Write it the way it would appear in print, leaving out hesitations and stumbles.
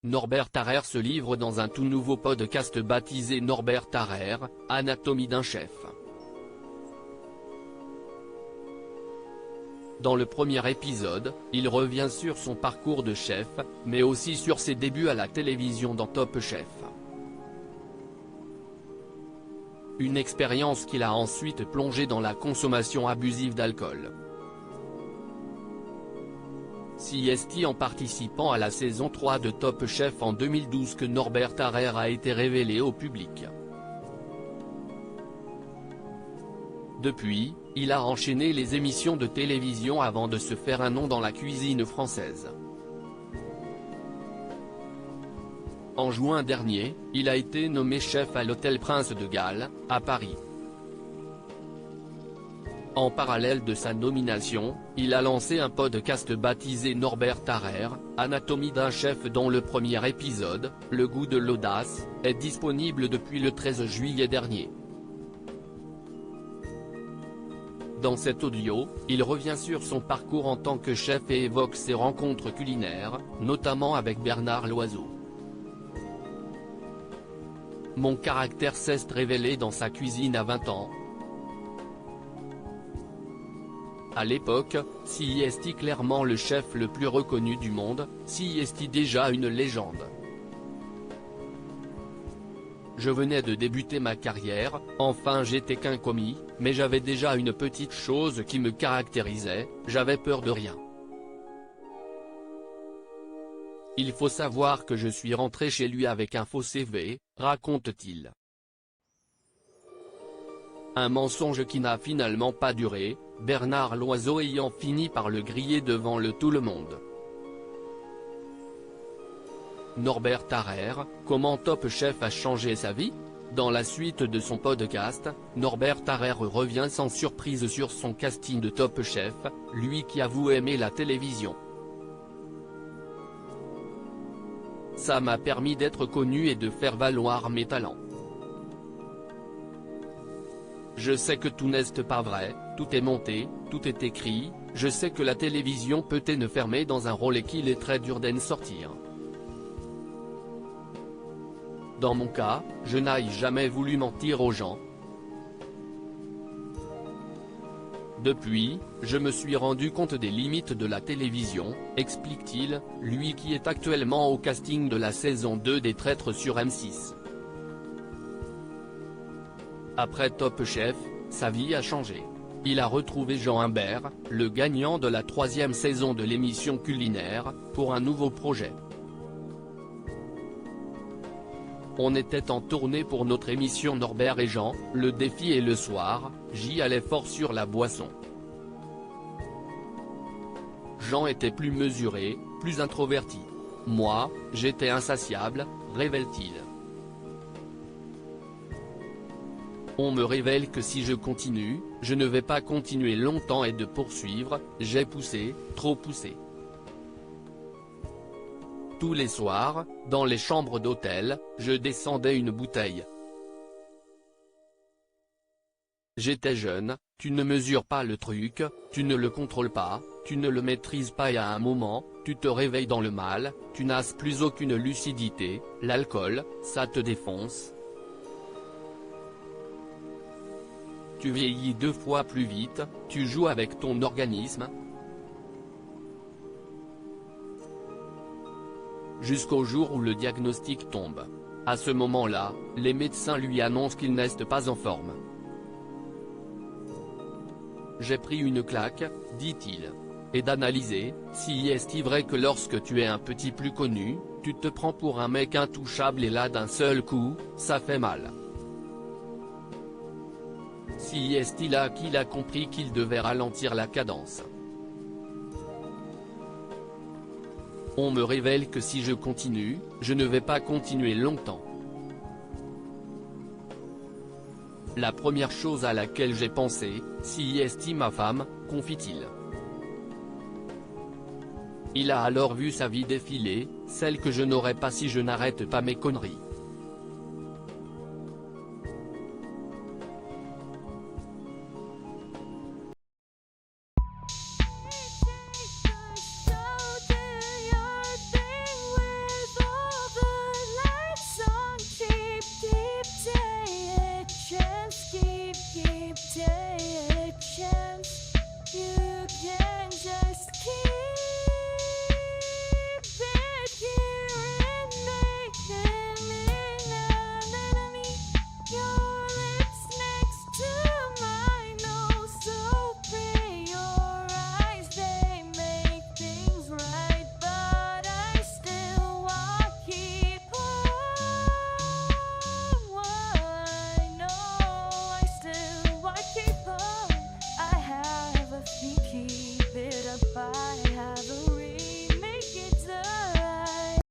Norbert Tarrer se livre dans un tout nouveau podcast baptisé Norbert Tarrer, Anatomie d'un chef. Dans le premier épisode, il revient sur son parcours de chef, mais aussi sur ses débuts à la télévision dans Top Chef. Une expérience qui l'a ensuite plongé dans la consommation abusive d'alcool. C'est en participant à la saison 3 de Top Chef en 2012 que Norbert Tarrer a été révélé au public. Depuis, il a enchaîné les émissions de télévision avant de se faire un nom dans la cuisine française. En juin dernier, il a été nommé chef à l'Hôtel Prince de Galles, à Paris. En parallèle de sa nomination, il a lancé un podcast baptisé Norbert Tarrer, Anatomie d'un chef dont le premier épisode, Le goût de l'audace, est disponible depuis le 13 juillet dernier. Dans cet audio, il revient sur son parcours en tant que chef et évoque ses rencontres culinaires, notamment avec Bernard Loiseau. Mon caractère s'est révélé dans sa cuisine à 20 ans. À l'époque, c'est clairement le chef le plus reconnu du monde, c'est déjà une légende. Je venais de débuter ma carrière, enfin j'étais qu'un commis, mais j'avais déjà une petite chose qui me caractérisait, j'avais peur de rien. Il faut savoir que je suis rentré chez lui avec un faux CV, raconte-t-il. Un mensonge qui n'a finalement pas duré, Bernard Loiseau ayant fini par le griller devant tout le monde. Norbert Tarrer, comment Top Chef a changé sa vie? Dans la suite de son podcast, Norbert Tarrer revient sans surprise sur son casting de Top Chef, lui qui avoue aimer la télévision. Ça m'a permis d'être connu et de faire valoir mes talents. Je sais que tout n'est pas vrai, tout est monté, tout est écrit, je sais que la télévision peut être fermée dans un rôle et qu'il est très dur d'en sortir. Dans mon cas, je n'ai jamais voulu mentir aux gens. Depuis, je me suis rendu compte des limites de la télévision, explique-t-il, lui qui est actuellement au casting de la saison 2 des Traîtres sur M6. Après Top Chef, sa vie a changé. Il a retrouvé Jean Humbert, le gagnant de la 3e saison de l'émission culinaire, pour un nouveau projet. On était en tournée pour notre émission Norbert et Jean, le défi et le soir, j'y allais fort sur la boisson. Jean était plus mesuré, plus introverti. Moi, j'étais insatiable, révèle-t-il. On me révèle que si je continue, je ne vais pas continuer longtemps et de poursuivre, j'ai poussé, trop poussé. Tous les soirs, dans les chambres d'hôtel, je descendais une bouteille. J'étais jeune, tu ne mesures pas le truc, tu ne le contrôles pas, tu ne le maîtrises pas et à un moment, tu te réveilles dans le mal, tu n'as plus aucune lucidité, l'alcool, ça te défonce. Tu vieillis 2 fois plus vite, tu joues avec ton organisme. Jusqu'au jour où le diagnostic tombe. À ce moment-là, les médecins lui annoncent qu'il n'est pas en forme. J'ai pris une claque, dit-il. Et d'analyser, si est-il vrai que lorsque tu es un petit plus connu, tu te prends pour un mec intouchable et là d'un seul coup, ça fait mal. Si est-il là qu'il a compris qu'il devait ralentir la cadence. On me révèle que si je continue, je ne vais pas continuer longtemps. La première chose à laquelle j'ai pensé, si est ma femme, confie-t-il. Il a alors vu sa vie défiler, celle que je n'aurais pas si je n'arrête pas mes conneries.